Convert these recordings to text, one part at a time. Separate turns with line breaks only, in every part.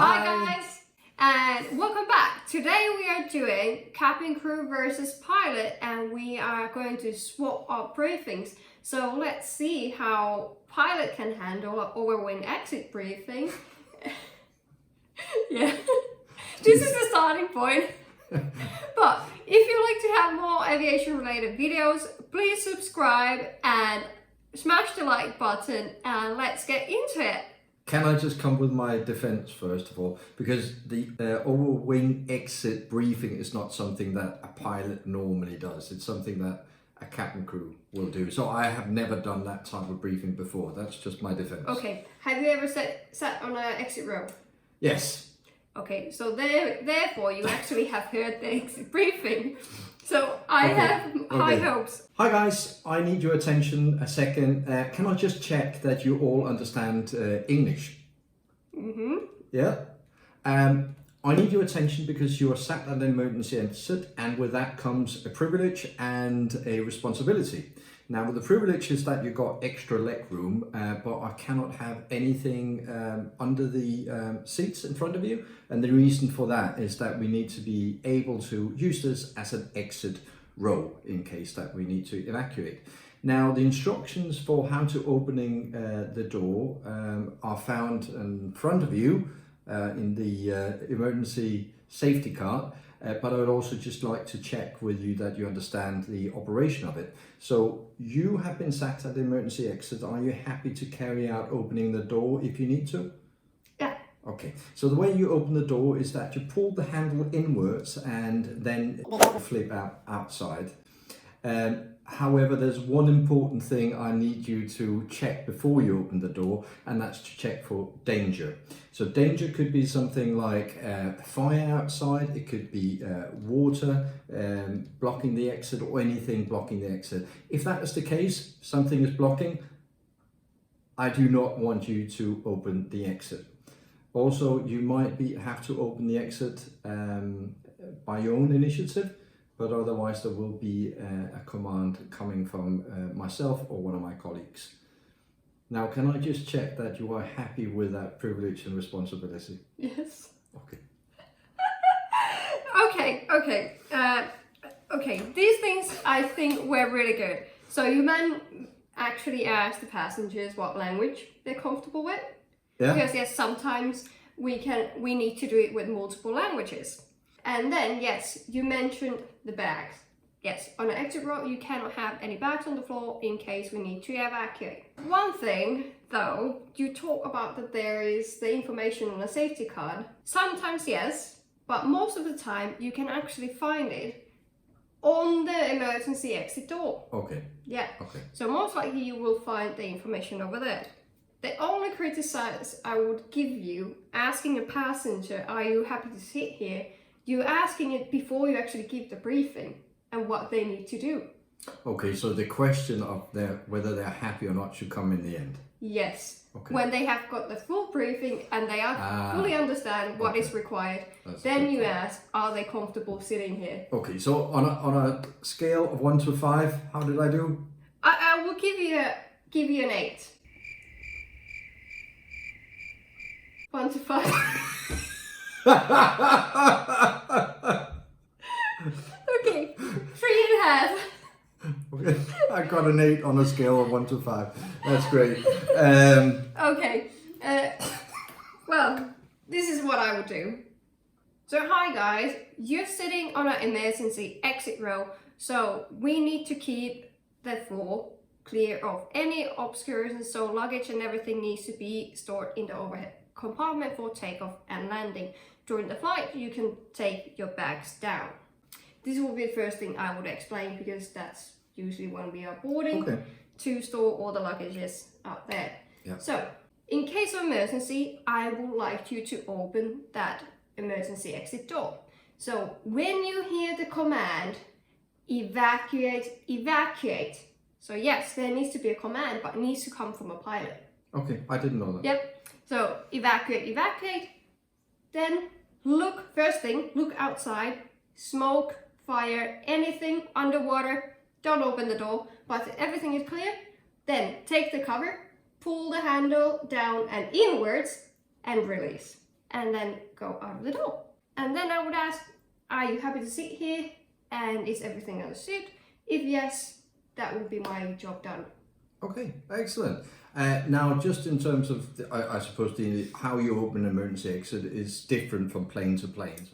Hi guys, and welcome back. Today we are doing cabin crew versus pilot, and we are going to swap up briefings. So let's see how pilot can handle an overwing exit briefing. Yeah, this is the starting point. But if you'd like to have more aviation related videos, please subscribe and smash the like button, and let's get into it.
Can I just come with my defense first of all? Because the overwing exit briefing is not something that a pilot normally does. It's something that a cabin crew will do. So I have never done that type of briefing before. That's just my defense.
Okay, have you ever sat on an exit row?
Yes.
Okay, so therefore you actually have heard the exit briefing. So I have high hopes.
Hi guys, I need your attention a second. Can I just check that you all understand English?
Mm-hmm.
Yeah. I need your attention because you are sat at an emergency exit, and with that comes a privilege and a responsibility. Now, with the privilege is that you got extra leg room, but I cannot have anything under the seats in front of you. And the reason for that is that we need to be able to use this as an exit row in case that we need to evacuate. Now, the instructions for how to opening the door are found in front of you in the emergency safety card. But I would also just like to check with you that you understand the operation of it. So you have been sat at the emergency exit. Are you happy to carry out opening the door if you need to?
Yeah.
Okay, so the way you open the door is that you pull the handle inwards and then flip outside. However, there's one important thing I need you to check before you open the door, and that's to check for danger. So danger could be something like fire outside, it could be water blocking the exit, or anything blocking the exit. If that is the case, something is blocking, I do not want you to open the exit. Also, you might have to open the exit by your own initiative, but otherwise there will be a command coming from myself or one of my colleagues. Now, can I just check that you are happy with that privilege and responsibility?
Yes.
Okay.
Okay, these things I think were really good. So you man actually asked the passengers what language they're comfortable with.
Yeah.
Because yes, sometimes we need to do it with multiple languages. And then, yes, you mentioned the bags. Yes, on an exit row, you cannot have any bags on the floor in case we need to evacuate. One thing, though, you talk about that there is the information on a safety card. Sometimes, yes, but most of the time, you can actually find it on the emergency exit door.
Okay.
Yeah.
Okay.
So most likely, you will find the information over there. The only criticism I would give you, asking a passenger, are you happy to sit here? You're asking it before you actually give the briefing and what they need to do.
Okay, so the question of whether they're happy or not should come in the end.
Yes.
Okay.
When they have got the full briefing and they fully understand what is required, then you ask, are they comfortable sitting here?
Okay, so on a scale of 1 to 5, how did I do?
I will give you an 8. 1 to 5. Okay, 3.5.
Okay, I got an 8 on a scale of 1 to 5. That's great.
Okay, well, this is what I would do. So hi guys, you're sitting on an emergency exit row, so we need to keep the floor clear of any obscurations, so luggage and everything needs to be stored in the overhead compartment for takeoff and landing. During the flight, you can take your bags down. This will be the first thing I would explain, because that's usually when we are boarding, to store all the luggages out there.
Yeah.
So, in case of emergency, I would like you to open that emergency exit door. So, when you hear the command, evacuate, evacuate. So yes, there needs to be a command, but it needs to come from a pilot.
Okay, I didn't know that.
Yep. So evacuate, evacuate. Then first thing, look outside. Smoke, fire, anything underwater. Don't open the door, but if everything is clear, then take the cover, pull the handle down and inwards, and release. and then go out of the door. And then I would ask, are you happy to sit here? And is everything understood? If yes, that would be my job done.
Okay, excellent. Now, just in terms of, I suppose, how you open an emergency exit is different from plane to plane.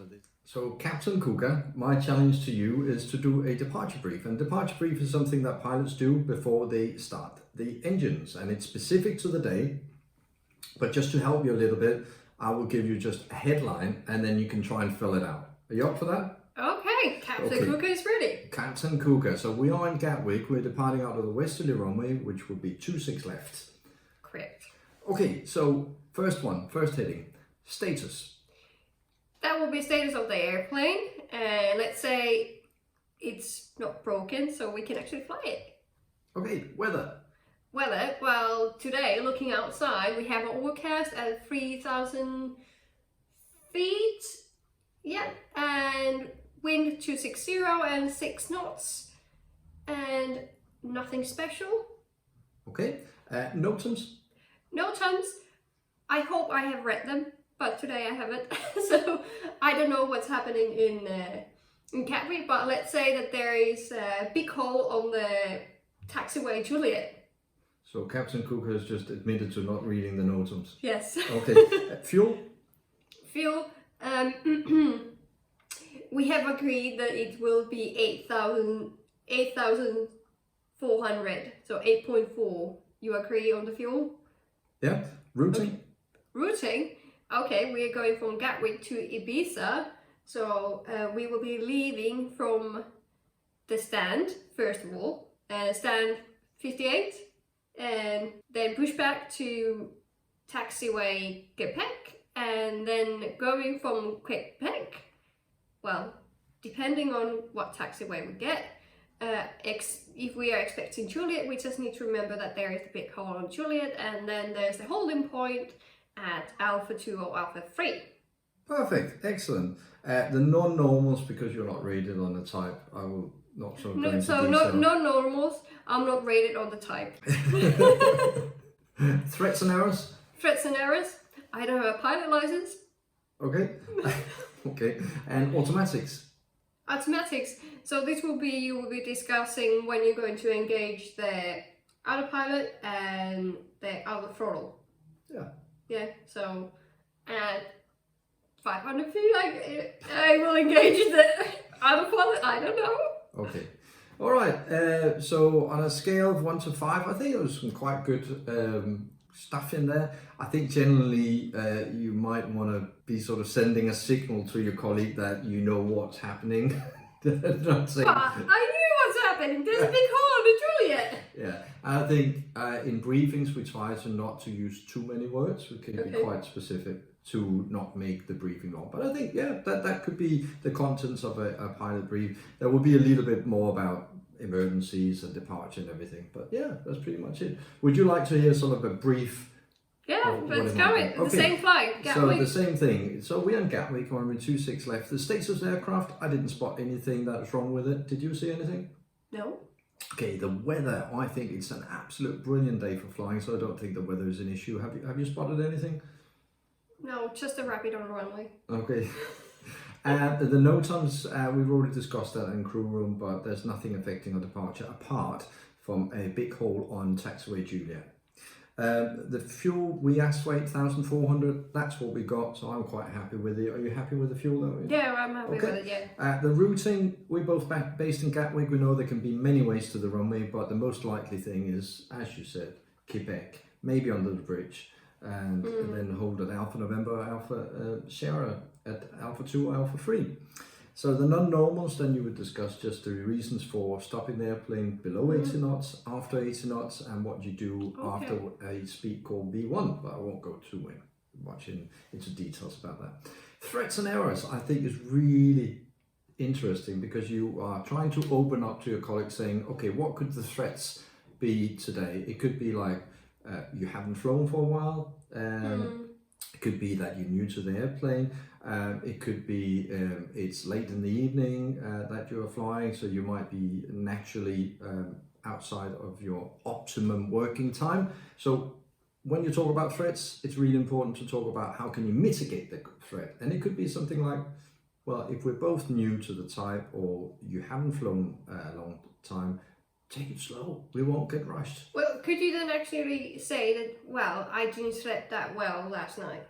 So Captain Kuka, my challenge to you is to do a departure brief. And departure brief is something that pilots do before they start the engines. And it's specific to the day. But just to help you a little bit, I will give you just a headline and then you can try and fill it out. Are you up for that?
Okay, Captain Kuka is ready.
Captain Kuka. So we are in Gatwick. We're departing out of the westerly runway, which will be 26 left.
Correct.
Okay, so first heading, status.
That will be status of the airplane. Let's say it's not broken, so we can actually fly it.
Okay, weather.
Weather, well, today, looking outside, we have an overcast at 3,000 feet. Yeah, and wind 260 and 6 knots. And nothing special.
Okay, NOTAMs.
NOTAMs, I hope I have read them, but today I haven't. So I don't know what's happening in Gatwick, but let's say that there is a big hole on the taxiway Juliet.
So Captain Cook has just admitted to not reading the NOTAMs.
Yes.
Okay, fuel.
Fuel, we have agreed that it will be 8,400, so 8.4. You agree on the fuel?
Yeah, routing.
Okay. Routing, okay, we are going from Gatwick to Ibiza, so we will be leaving from the stand, first of all, stand 58, and then push back to taxiway Quebec, and then going from Quebec, well, depending on what taxiway we get, if we are expecting Juliet, we just need to remember that there is a big hole on Juliet, and then there's the holding point at Alpha 2 or Alpha 3.
Perfect, excellent. The non-normals, because you're not rated on the type, I will not go into detail.
Non-normals, I'm not rated on the type.
Threats and errors?
Threats and errors, I don't have a pilot license.
Okay, okay, and automatics?
Automatics, so this will be, you will be discussing when you're going to engage the autopilot and the auto throttle.
Yeah.
Yeah, so at 500 feet I will engage the autopilot, I don't know.
Okay. All right, so on a scale of 1 to 5, I think there was some quite good stuff in there. I think generally you might want to be sort of sending a signal to your colleague that you know what's happening. Not saying...
But I knew what's happening, there's a big hole on the Juliet.
Yeah, I think in briefings we try to not to use too many words. We can be quite specific to not make the briefing long. But I think, yeah, that could be the contents of a pilot brief. There will be a little bit more about emergencies and departure and everything. But yeah, that's pretty much it. Would you like to hear sort of a brief?
Yeah, let's go it. The same flight, Gatwick.
So the same thing. So we're in Gatwick, we're in 26 left. The status of the aircraft, I didn't spot anything that was wrong with it. Did you see anything?
No.
Okay, the weather, I think it's an absolute brilliant day for flying, so I don't think the weather is an issue. Have you spotted anything?
No, just a rapid on the runway.
Okay. The NOTAMs, we've already discussed that in crew room, but there's nothing affecting our departure apart from a big hole on taxiway Juliet. The fuel, we asked for 8,400, that's what we got, so I'm quite happy with it. Are you happy with the fuel though?
Yeah, I'm happy with it, yeah.
The routing, we're both based in Gatwick. We know there can be many ways to the runway, but the most likely thing is, as you said, Quebec, maybe under the bridge, and then hold at Alpha November, Alpha Sierra at Alpha 2 or Alpha 3. So the non-normals, then you would discuss just the reasons for stopping the airplane below 80 knots, after 80 knots, and what you do after a speed called V1, but I won't go too much into details about that. Threats and errors, I think, is really interesting because you are trying to open up to your colleagues saying, okay, what could the threats be today? It could be like you haven't flown for a while, it could be that you're new to the airplane, it could be it's late in the evening that you're flying, so you might be naturally outside of your optimum working time. So when you talk about threats, it's really important to talk about how can you mitigate the threat. And it could be something like, well, if we're both new to the type or you haven't flown a long time, take it slow. We won't get rushed.
Well, could you then actually say that, well, I didn't sleep that well last night?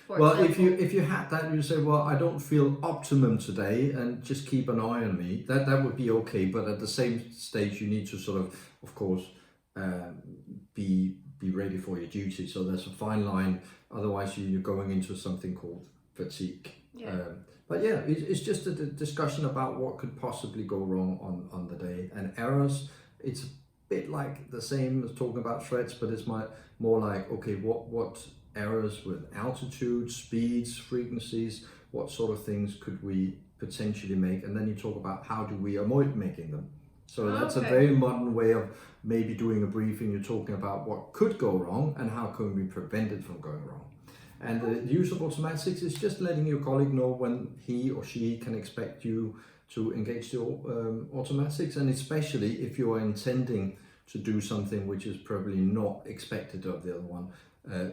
Well, if you had that, you say, well, I don't feel optimum today, and just keep an eye on me. That would be okay. But at the same stage, you need to sort of course, be ready for your duty. So there's a fine line. Otherwise, you're going into something called fatigue.
Yeah.
But yeah, it's just a discussion about what could possibly go wrong on the day, and errors. It's a bit like the same as talking about threats, but it's more like, okay, what errors with altitude, speeds, frequencies, what sort of things could we potentially make, and then you talk about how do we avoid making them. So that's a very modern way of maybe doing a briefing. You're talking about what could go wrong and how can we prevent it from going wrong. And the use of automatics is just letting your colleague know when he or she can expect you to engage the automatics, and especially if you are intending to do something which is probably not expected of the other one.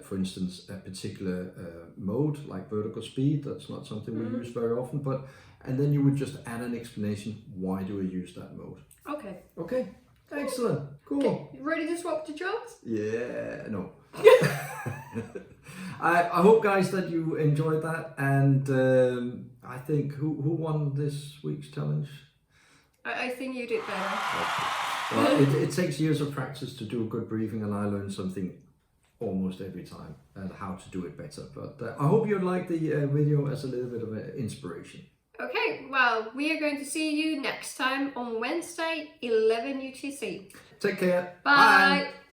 For instance, a particular mode like vertical speed, that's not something we use very often, and then you would just add an explanation, why do we use that mode? Okay, excellent, cool.
Okay. Ready to swap the jobs?
Yeah, no. I hope, guys, that you enjoyed that, and I think who won this week's challenge?
I think you did better.
Okay. Well, it takes years of practice to do a good briefing, and I learn something almost every time and how to do it better. But I hope you like the video as a little bit of an inspiration.
Okay, well, we are going to see you next time on Wednesday, 11 UTC.
Take care.
Bye.